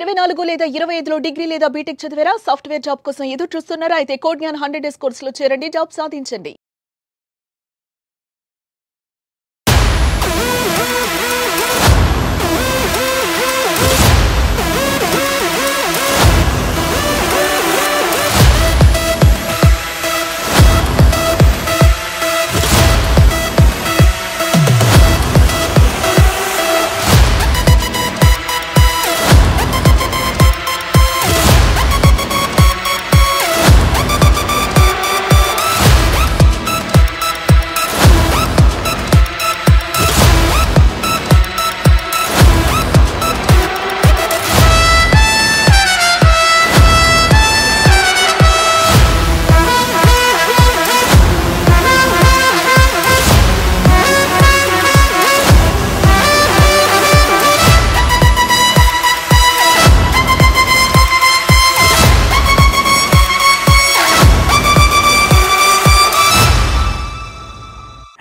24 లేదా 25లో డిగ్రీ లేదా బీటెక్ చదివారా? సాఫ్ట్వేర్ జాబ్ కోసం ఎదురు చూస్తున్నారా? అయితే కోడ్ జ్ఞాన్ 100 డేస్ కోర్సులో చేరండి, జాబ్ సాధించండి.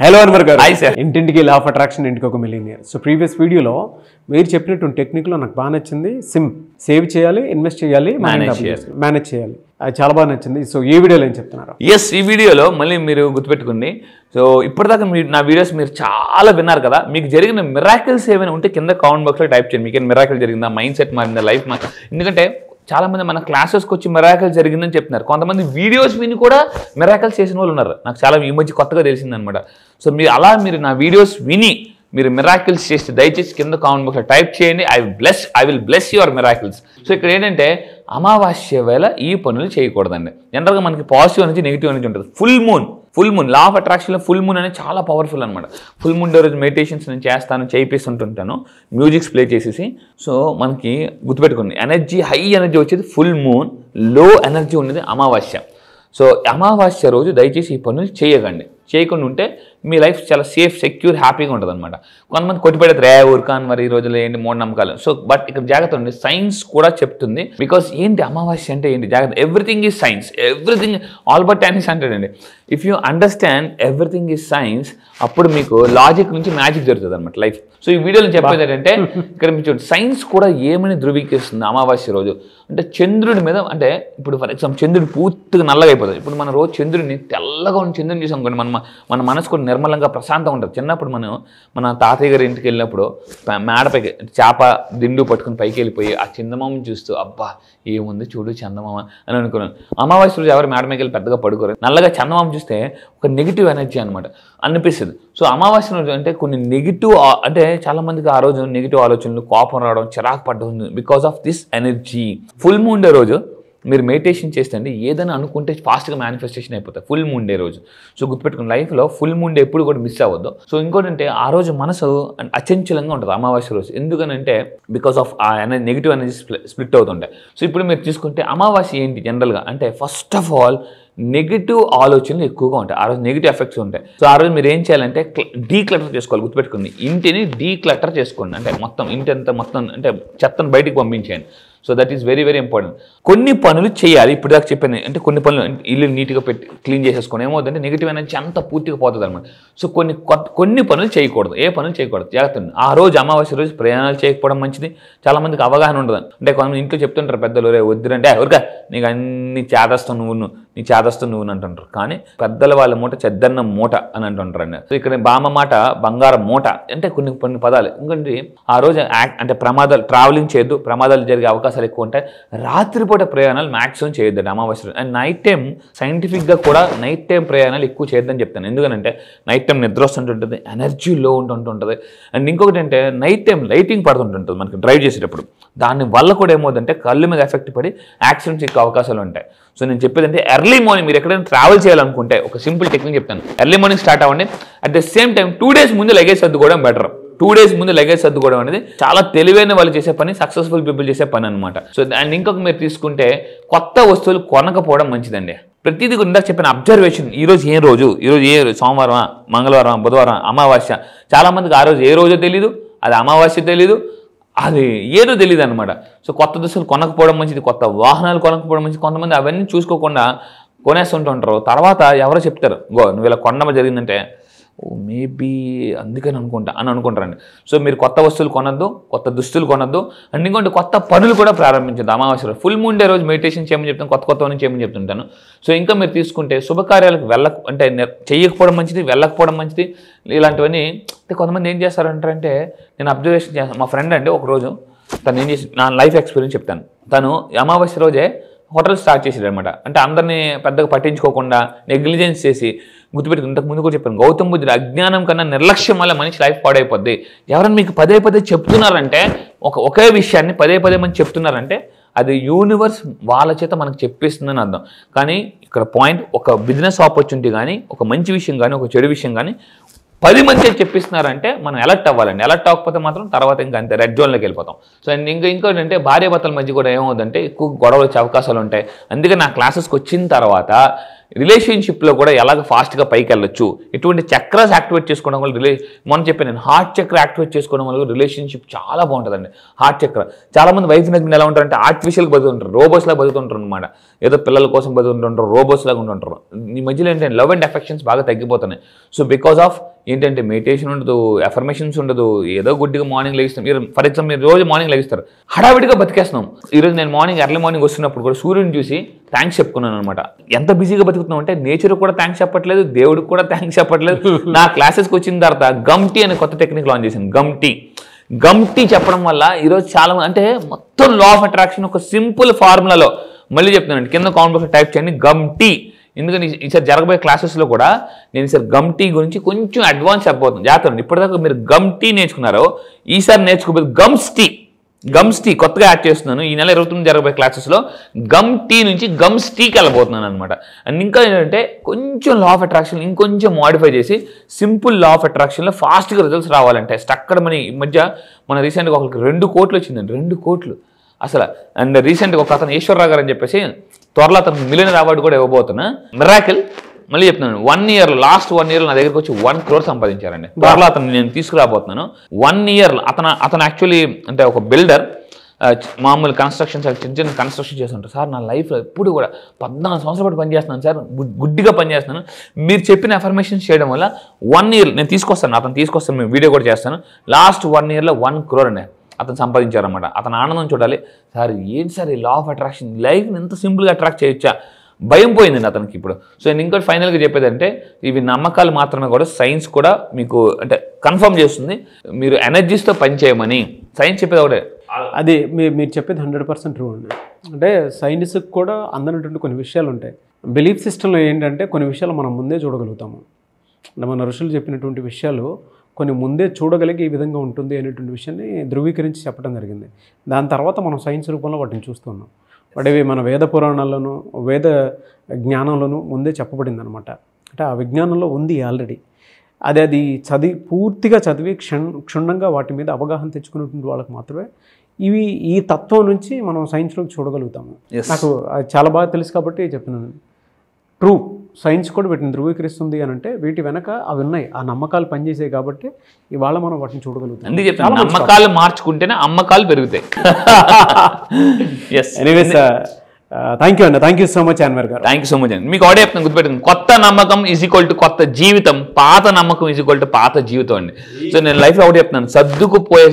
హలో అన్వర్ గారు. ఇంటింటికి లా ఆఫ్ అట్రాక్షన్, ఇంటికి ఒక మిలియనియర్. సో ప్రీవియస్ వీడియోలో మీరు చెప్పినటువంటి టెక్నిక్లో నాకు బాగా నచ్చింది. సేవ్ చేయాలి, ఇన్వెస్ట్ చేయాలి, మేనేజ్ చేయాలి. అది చాలా బాగా నచ్చింది. సో ఈ వీడియోలో ఏం చెప్తున్నారు? ఈ వీడియోలో మళ్ళీ మీరు గుర్తుపెట్టుకోండి. సో ఇప్పటిదాకా మీరు నా వీడియోస్ మీరు చాలా విన్నారు కదా. మీకు జరిగిన మిరాకిల్స్ ఏమైనా ఉంటే కింద కామెంట్ బాక్స్లో టైప్ చేయండి. మీకు మిరాకిల్ జరిగిందా, మైండ్ సెట్ మారిందా, లైఫ్ మారిందా? ఎందుకంటే చాలామంది మన క్లాసెస్కి వచ్చి మిరాకిల్ జరిగిందని చెప్తున్నారు. కొంతమంది వీడియోస్ విని కూడా మిరాకిల్స్ చేసిన వాళ్ళు ఉన్నారు. నాకు చాలా ఈ మధ్య కొత్తగా తెలిసిందనమాట. సో మీరు నా వీడియోస్ విని మీరు మిరాకిల్స్ చేస్తే దయచేసి కింద కామెంట్ బాక్స్లో టైప్ చేయండి. I will bless your miracles. So ఇక్కడ ఏంటంటే అమావాస్య వేళ ఈ పనులు చేయకూడదండి. జనరల్గా మనకి పాజిటివ్ అనేది నెగిటివ్ అనేది ఉంటుంది. ఫుల్ మూన్ లా ఆఫ్ అట్రాక్షన్లో ఫుల్ మూన్ అనేది చాలా పవర్ఫుల్ అనమాట. ఫుల్ మూన్ రోజు మెడిటేషన్స్ నేను చేస్తాను, చేయిస్తుంటాను, మ్యూజిక్స్ ప్లే చేసేసి. సో మనకి గుర్తుపెట్టుకోండి, హై ఎనర్జీ వచ్చేది ఫుల్ మూన్, లో ఎనర్జీ ఉన్నది అమావాస్య. సో అమావాస్య రోజు దయచేసి ఈ పనులు చేయకుండా ఉంటే మీ లైఫ్ చాలా సేఫ్, సెక్యూర్, హ్యాపీగా ఉంటుంది అనమాట. కొంతమంది కొట్టిపెడతారు, ఊరుకాన్ మరి ఈ రోజుల్లో ఏంటి మూఢనమ్మకాలు. సో బట్ ఇక్కడ జాగ్రత్త ఉంది, సైన్స్ కూడా చెప్తుంది. బికాస్ ఏంటి అమావాస్య అంటే ఏంటి జాగ్రత్త, everything is science, everything Albert Einstein అంటాడండి, if you understand everything is science, అప్పుడు మీకు లాజిక్ నుంచి మ్యాజిక్ జరుగుతుంది అనమాట లైఫ్. సో ఈ వీడియోలో చెప్పేది ఏంటంటే ఇక్కడ మీరు చూడండి, సైన్స్ కూడా ఏమని ధృవీకరిస్తుంది అమావాస్య రోజు అంటే చంద్రుడి మీద. అంటే ఇప్పుడు ఫర్ ఎగ్జాంపుల్ చంద్రుడు పూర్తిగా నల్లగా అయిపోతుంది. ఇప్పుడు మన రోజు చంద్రుడిని తెల్లగా ఉన్న చంద్రుడిని చూసాం అనుకోండి, మన మనసు కూడా నిర్మలంగా ప్రశాంతంగా ఉంటుంది. చిన్నప్పుడు మన తాతయ్య గారి ఇంటికి వెళ్ళినప్పుడు మేడపైకి చేప దిండు పట్టుకుని పైకి వెళ్ళిపోయి ఆ చందమామని చూస్తూ అబ్బా ఏముంది చూడు చందమామ అని అనుకున్నాను. అమావాస్య రోజు ఎవరు మేడ పైకి వెళ్ళి పెద్దగా పడుకోరు. నల్లగా చందమామ చూస్తే ఒక నెగిటివ్ ఎనర్జీ అనమాట అనిపిస్తుంది. సో అమావాస్య రోజు అంటే కొన్ని నెగిటివ్, అంటే చాలా మందికి ఆ రోజు నెగిటివ్ ఆలోచనలు, కోపం రావడం, చిరాకు పడడం because of this energy. Full moon day రోజు మీరు మెడిటేషన్ చేస్తే అండి ఏదైనా అనుకుంటే ఫాస్ట్గా మేనిఫెస్టేషన్ అయిపోతుంది ఫుల్ మూన్ డే రోజు. సో గుర్తుపెట్టుకుని లైఫ్లో ఫుల్ మూన్ డే ఎప్పుడు కూడా మిస్ అవ్వద్దు. సో ఇంకోటి అంటే ఆ రోజు మనసు అచంచలంగా ఉంటుంది అమావాస్య రోజు. ఎందుకనంటే బికాస్ ఆఫ్ ఆ నెగిటివ్ ఎనర్జీ స్ప్లిట్ అవుతుంటాయి. సో ఇప్పుడు మీరు చూసుకుంటే అమావాస్య ఏంటి జనరల్గా అంటే ఫస్ట్ ఆఫ్ ఆల్ నెగిటివ్ ఆలోచనలు ఎక్కువగా ఉంటాయి. ఆ రోజు నెగిటివ్ ఎఫెక్ట్స్ ఉంటాయి. సో ఆ రోజు మీరు ఏం చేయాలంటే డీక్లటర్ చేసుకోవాలి. గుర్తుపెట్టుకుంది, ఇంటిని డీక్లటర్ చేసుకోండి. అంటే మొత్తం ఇంటి అంతా మొత్తం అంటే చెత్తను బయటికి పంపించేయండి. So that is very very important. కొన్ని పనులు చేయాలి. ఇప్పుడు దాకా చెప్పాను అంటే కొన్ని పనులు ఇల్లు నీట్గా పెట్టి క్లీన్ చేసేసుకోండి. ఏమవుతుందంటే నెగిటివ్ ఎనర్జీ అంతా పూర్తిగా పోతుంది అనమాట. సో కొన్ని పనులు చేయకూడదు. ఏ పనులు చేయకూడదు జాగ్రత్త. ఆ రోజు అమావాస్య రోజు ప్రయాణాలు చేయకపోవడం మంచిది. చాలామందికి అవగాహన ఉండదు. అంటే కొంతమంది ఇంట్లో చెప్తుంటారు పెద్దలు, రే వద్దురంటే ఎవరికా నీకు అన్ని చేదస్తావు నువ్వు అంటుంటారు. కానీ పెద్దల వాళ్ళ మూట చెద్దన్న మూట అని అంటుంటారు అండి. సో ఇక్కడ బామ్మ మాట బంగారం మూట అంటే కొన్ని పదాలు. ఎందుకంటే ఆ రోజు అంటే ప్రమాదాలు, ట్రావెలింగ్ చేయొద్దు, ప్రమాదాలు జరిగే అవకాశాలు ఎక్కువ ఉంటాయి. రాత్రిపూట ప్రయాణాలు మ్యాక్సిమం చేయొద్దండి అమావాస్య. అండ్ నైట్ టైం సైంటిఫిక్గా కూడా నైట్ టైం ప్రయాణాలు ఎక్కువ చేయొద్దని చెప్తాను. ఎందుకంటే నైట్ టైం నిద్ర వస్తుంటుంటుంది, ఎనర్జీ లో ఉంటుంటుంది. అండ్ ఇంకొకటి అంటే నైట్ టైం లైటింగ్ పడుతుంటుంటుంది మనకి డ్రైవ్ చేసేటప్పుడు. దాని వల్ల కూడా ఏమవుతుందంటే కళ్ళు మీద ఎఫెక్ట్ పడి యాక్సిడెంట్స్ ఎక్కువ అవకాశాలు ఉంటాయి. సో నేను చెప్పేది అంటే ఎర్లీ మార్నింగ్ మీరు ఎక్కడైనా ట్రావెల్ చేయాలనుకుంటే ఒక సింపుల్ టెక్నిక్ చెప్తాను. ఎర్లీ మార్నింగ్ స్టార్ట్ అవ్వండి. At the same time 2 days ముందు లగేజ్ సర్దుకోవడం బెటర్. 2 days ముందు లగేజ్ సర్దుకోవడం అనేది చాలా తెలివైన వాళ్ళు చేసే పని, సక్సెస్ఫుల్ పీపుల్ చేసే పని అనమాట. సో అండ్ ఇంకొక మీరు తీసుకుంటే కొత్త వస్తువులు కొనకపోవడం మంచిదండి. ప్రతిదీ ఇందాక చెప్పిన అబ్జర్వేషన్. ఈరోజు ఏ రోజు సోమవారం, మంగళవారం, బుధవారం, అమావాస్య. చాలామందికి ఆ రోజు ఏ రోజో తెలీదు, అది అమావాస్య తెలీదు, అది ఏదో తెలియదు అనమాట. సో కొత్త దుస్తులు కొనకపోవడం మంచిది, కొత్త వాహనాలు కొనకపోవడం మంచిది. కొంతమంది అవన్నీ చూసుకోకుండా కొనేస్తుంటుంటారు. తర్వాత ఎవరో చెప్తారు, నువ్వు ఇలా కొనడం జరిగిందంటే మేబీ అందుకని అనుకుంటారండి. సో మీరు కొత్త వస్తువులు కొనద్దు, కొత్త దుస్తులు కొనద్దు, అండ్ ఇంకోటి కొత్త పనులు కూడా ప్రారంభించద్దు. అమావాస్య ఫుల్ మూన్ డే రోజు మెడిటేషన్ చేయమని చెప్తాను, కొత్తవన్నీ చేయమని చెప్తుంటాను. సో ఇంకా మీరు తీసుకుంటే శుభకార్యాలకు అంటే చెయ్యకపోవడం మంచిది, వెళ్ళకపోవడం మంచిది. ఇలాంటివన్నీ కొంతమంది ఏం చేస్తారంటే, నేను అబ్జర్వేషన్ చేస్తాను. మా ఫ్రెండ్ అండి ఒకరోజు తను ఏం చేసి, నా లైఫ్ ఎక్స్పీరియన్స్ చెప్తాను. తను అమావాస్య రోజే హోటల్ స్టార్ట్ చేసాడు అనమాట. అంటే అందరినీ పెద్దగా పట్టించుకోకుండా నెగ్లిజెన్స్ చేసి, గుర్తుపెట్టుకుని ఇంతకు ముందు కూడా చెప్పాను, గౌతమ్ బుద్ధుడు అజ్ఞానం కన్నా నిర్లక్ష్యం వల్ల మనిషి లైఫ్ పాడైపోద్ది. ఎవరైనా మీకు పదే చెప్తున్నారంటే, ఒకే విషయాన్ని పదే మంది చెప్తున్నారంటే అది యూనివర్స్ వాళ్ళ చేత మనకు చెప్పేస్తుందని అర్థం. కానీ ఇక్కడ పాయింట్, ఒక బిజినెస్ ఆపర్చునిటీ కానీ, ఒక మంచి విషయం కానీ, ఒక చెడు విషయం కానీ 10 మంది చెప్పిస్తున్నారంటే మనం అలర్ట్ అవ్వాలండి. అలర్ట్ అవ్వకపోతే మాత్రం తర్వాత ఇంకా అంతే రెడ్ జోన్లోకి వెళ్ళిపోతాం. సో ఇంకోటి అంటే భార్యాభర్తల మధ్య కూడా ఏమవుతుందంటే ఎక్కువ గొడవలు వచ్చే అవకాశాలు ఉంటాయి. అందుకే నా క్లాసెస్కి వచ్చిన తర్వాత రిలేషన్షిప్లో కూడా ఎలాగ ఫాస్ట్గా పైకి వెళ్ళొచ్చు, ఎటువంటి చక్రాస్ యాక్టివేట్ చేసుకోవడం వల్ల మొన్న చెప్పాను నేను, హార్ట్ చక్ర యాక్టివేట్ చేసుకోవడం వల్ల రిలేషన్షిప్ చాలా బాగుంటుందండి. హార్ట్ చక్ర చాలామంది వైఫ్ హస్బెండ్ ఎలా ఉంటారంటే ఆర్టిఫిషియల్గా బతుకుంటారు, రోబోస్లా బతుకుంటారు అనమాట. ఏదో పిల్లల కోసం బతుకుంటుంటారు, రోబోస్ లాగా ఉంటుంటారు. ఈ మధ్యలో ఏంటంటే లవ్ అండ్ అఫెక్షన్స్ బాగా తగ్గిపోతున్నాయి. సో బికాస్ ఆఫ్ ఏంటంటే మెడిటేషన్ ఉండదు, అఫర్మేషన్స్ ఉండదు, ఏదో గుడ్డిగా మార్నింగ్ లెగిస్తాం. మీరు ఫర్ ఎగ్జాంపుల్ మీరు రోజు మార్నింగ్ లెగిస్తారు, హడావిడిగా బతికేస్తున్నాం. ఈరోజు నేను ఎర్లీ మార్నింగ్ వస్తున్నప్పుడు కూడా సూర్యుని చూసి థ్యాంక్స్ చెప్పుకున్నాను అనమాట. ఎంత బిజీగా బతుకుతున్నాం అంటే నేచర్ కూడా థ్యాంక్స్ చెప్పట్లేదు, దేవుడికి కూడా థ్యాంక్స్ చెప్పట్లేదు. నా క్లాసెస్కి వచ్చిన తర్వాత గమ్టీ అనే కొత్త టెక్నిక్ లాంచ్ చేశాను. గమ్టీ చెప్పడం వల్ల ఈరోజు చాలా అంటే మొత్తం లా ఆఫ్ అట్రాక్షన్ ఒక సింపుల్ ఫార్ములాలో, మళ్ళీ చెప్తున్నాను, కింద కామెంట్ బాక్స్లో టైప్ చేయండి గమ్టీ. ఎందుకంటే ఈసారి జరగబోయే క్లాసెస్లో కూడా నేను ఈసారి గమ్టీ గురించి కొంచెం అడ్వాన్స్ చెప్పబోతున్నాను. జాగ్రత్త, ఇప్పటిదాకా మీరు గమ్టీ నేర్చుకున్నారో ఈసారి నేర్చుకోబోదు గమ్స్టీ కొత్తగా యాడ్ చేస్తున్నాను. ఈ నెల 29 జరగబోయే క్లాసెస్లో గమ్టీ నుంచి గమ్స్టీకి వెళ్ళబోతున్నాను అనమాట. అండ్ ఇంకా ఏంటంటే కొంచెం లా ఆఫ్ అట్రాక్షన్ ఇంకొంచెం మోడిఫై చేసి సింపుల్ లా ఆఫ్ అట్రాక్షన్లో ఫాస్ట్గా రిజల్ట్స్ రావాలంటే అక్కడ ఈ మధ్య మన రీసెంట్గా ఒకరికి 2 కోట్లు వచ్చిందండి, 2 కోట్లు అసలు. అండ్ రీసెంట్గా ఒక అతను ఈశ్వరరావు గారు అని చెప్పేసి త్వరలో అతను మిలియనర్ అవార్డు కూడా ఇవ్వబోతున్నా. మిరాకిల్ మళ్ళీ చెప్తున్నాను, 1 year లాస్ట్ 1 year నా దగ్గరికి వచ్చి 1 crore సంపాదించారండి. త్వరలో అతను నేను తీసుకురాబోతున్నాను. 1 year అతను యాక్చువల్లీ అంటే ఒక బిల్డర్, మామూలు కన్స్ట్రక్షన్ చిన్న కన్స్ట్రక్షన్ చేస్తుంటారు. సార్ నా లైఫ్లో ఎప్పుడు కూడా 14 సంవత్సరాల పాటు పనిచేస్తున్నాను సార్, గుడ్డిగా పనిచేస్తున్నాను. మీరు చెప్పిన అఫర్మేషన్స్ చేయడం వల్ల 1 year నేను అతను తీసుకొస్తాను, మేము వీడియో కూడా చేస్తాను. లాస్ట్ 1 yearలో 1 crore అండి అతను సంపాదించారన్నమాట. అతను ఆనందం చూడాలి. సార్ ఏంటి సార్ ఈ లా ఆఫ్ అట్రాక్షన్, లైఫ్ని ఎంత సింపుల్గా అట్రాక్ట్ చేయొచ్చా, భయం పోయిందండి అతనికి ఇప్పుడు. సో నేను ఇంకోటి ఫైనల్గా చెప్పేది అంటే, ఇవి నమ్మకాలు మాత్రమే కూడా సైన్స్ కూడా మీకు అంటే కన్ఫర్మ్ చేస్తుంది. మీరు ఎనర్జీస్తో పనిచేయమని సైన్స్ చెప్పేది ఒకటే. అది మీరు చెప్పేది 100% ట్రూ అండి. అంటే సైన్స్కి కూడా అందనటువంటి కొన్ని విషయాలు ఉంటాయి. బిలీఫ్ సిస్టంలో ఏంటంటే కొన్ని విషయాలు మనం ముందే చూడగలుగుతాము. మన ఋషులు చెప్పినటువంటి విషయాలు కొన్ని ముందే చూడగలిగి ఈ విధంగా ఉంటుంది అనేటువంటి విషయాన్ని ధృవీకరించి చెప్పడం జరిగింది. దాని తర్వాత మనం సైన్స్ రూపంలో వాటిని చూస్తున్నాం. వాటివి మన వేద పురాణాల్లోనూ వేద జ్ఞానంలోనూ ముందే చెప్పబడింది అనమాట. అంటే ఆ విజ్ఞానంలో ఉంది ఆల్రెడీ. అది పూర్తిగా చదివి క్షుణ్ణంగా వాటి మీద అవగాహన తెచ్చుకున్నటువంటి వాళ్ళకి మాత్రమే ఈ తత్వం నుంచి మనం సైన్స్లోకి చూడగలుగుతాము. నాకు చాలా బాగా తెలుసు కాబట్టి చెప్తున్నాను. ట్రూ, సైన్స్ కూడా వీటిని ధృవీకరిస్తుంది అని అంటే వీటి వెనక అవి ఉన్నాయి, ఆ నమ్మకాలు పనిచేసాయి కాబట్టి ఇవాళ మనం వాటిని చూడగలుగుతాం. అందుకే చెప్తాను, నమ్మకాలు మార్చుకుంటేనే అమ్మకాలు పెరుగుతాయి. ఎనీవేస్ థ్యాంక్ యూ అండి, thank you so much Anwar గారు. థ్యాంక్ యూ సో మచ్ అండి. మీకు ఆడే చెప్తాను, గుర్తుపెట్టుకుంది, కొత్త నమ్మకం ఈజ్ ఈక్వల్ టు కొత్త జీవితం, పాత నమ్మకం ఈజ్ ఈక్వల్ టు పాత జీవితం అండి. సో నేను లైఫ్లో ఒకటి చెప్తున్నాను, సర్దుకుపోయే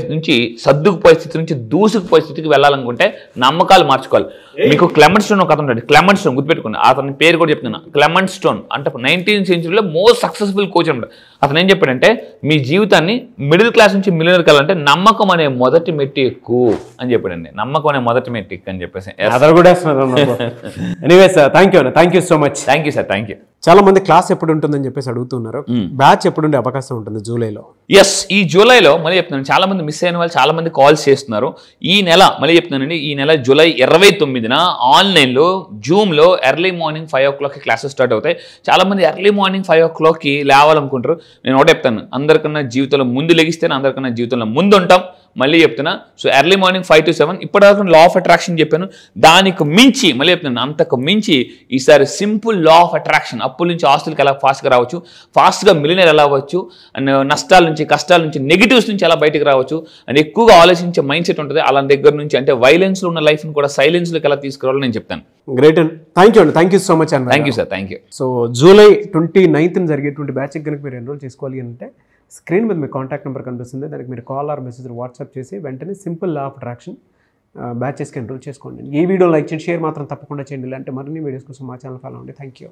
స్థితి నుంచి దూసుకుపోయే స్థితికి వెళ్ళాలనుకుంటే నమ్మకాలు మార్చుకోవాలి. మీకు క్లెమెంట్ స్టోన్ ఒక అతను ఉంటాడు, క్లెమెంట్ స్టోన్ గుర్తుపెట్టుకోండి, అతని పేరు కూడా చెప్తున్నాను, క్లెమెంట్ స్టోన్ అంటే 19th century most successful coach అనమాట. అతను ఏం చెప్పాడంటే, మీ జీవితాన్ని మిడిల్ క్లాస్ నుంచి మిలియనర్ కావాలంటే నమ్మకం అనే మొదటి మెట్టు ఎక్కువ అని చెప్పాడండి. నమ్మకం అనే మొదటి మెట్టు ఎక్కువ అని చెప్పేసి anyways thank you thank you so much. Thank you sir, thank you. చాలా మంది క్లాస్ ఎప్పుడు ఉంటుందని చెప్పేసి అడుగుతున్నారు. బ్యాచ్ ఎప్పుడు ఉండే అవకాశం ఉంటుంది జూలైలో? ఎస్, ఈ జూలైలో మళ్ళీ చెప్తున్నాను, చాలా మంది మిస్ అయిన వాళ్ళు చాలా మంది కాల్స్ చేస్తున్నారు. ఈ నెల మళ్ళీ చెప్తున్నానండి, ఈ నెల జూలై 29న ఆన్లైన్లో జూమ్లో ఎర్లీ మార్నింగ్ 5 o'clockకి క్లాసెస్ స్టార్ట్ అవుతాయి. చాలా మంది ఎర్లీ మార్నింగ్ 5 o'clockకి లేవాలనుకుంటారు. నేను ఒకటి చెప్తాను, అందరికన్నా జీవితంలో ముందు లెగిస్తేనే అందరికన్నా జీవితంలో ముందు ఉంటాం. మళ్ళీ చెప్తున్నా. సో ఎర్లీ మార్నింగ్ 5 to 7 ఇప్పటిదాకా లా ఆఫ్ అట్రాక్షన్ చెప్పాను. దానికి మించి మళ్ళీ చెప్తున్నాను, అంతకు మించి ఈసారి సింపుల్ లా ఆఫ్ అట్రాక్షన్. అప్పుల నుంచి ఆస్తులకు ఎలా ఫాస్ట్గా రావచ్చు, ఫాస్ట్గా మిలియనర్ ఎలా అవ్వచ్చు, అండ్ నష్టాల నుంచి, కష్టాల నుంచి, నెగిటివ్స్ నుంచి ఎలా బయటకు రావచ్చు, అండ్ ఎక్కువగా ఆలోచించే మైండ్ సెట్ ఉంటుంది. అలా దగ్గర నుంచి అంటే వైలెన్స్లో ఉన్న లైఫ్ని కూడా సైలెన్స్లోకి ఎలా తీసుకురావాలో నేను చెప్తాను. గ్రేట్ అండి, థ్యాంక్ యూ అండి, థ్యాంక్ యూ సో మచ్ అండి. Thank you sir, thank you. So July 29th జరిగేటువంటి బ్యాచ్కి కనుక మీరు ఎన్రోల్ చేసుకోవాలి అంటే స్క్రీన్ మీద మీ కాంటాక్ట్ నెంబర్ కనిపిస్తుంది, దానికి మీరు కాల్ ఆర్ మెసేజ్ వాట్సాప్ చేసి వెంటనే సింపుల్ లా ఆఫ్ అట్రాక్షన్ బ్యాచెస్కి ఎన్రోల్ చేసుకోండి. ఈ వీడియో లైక్ చేయండి, షేర్ మాత్రం తప్పకుండా చేయండి. ఇలాంటి మరిన్ని వీడియోస్ కోసం మా ఛానల్ ఫాలో అవ్వండి. Thank you.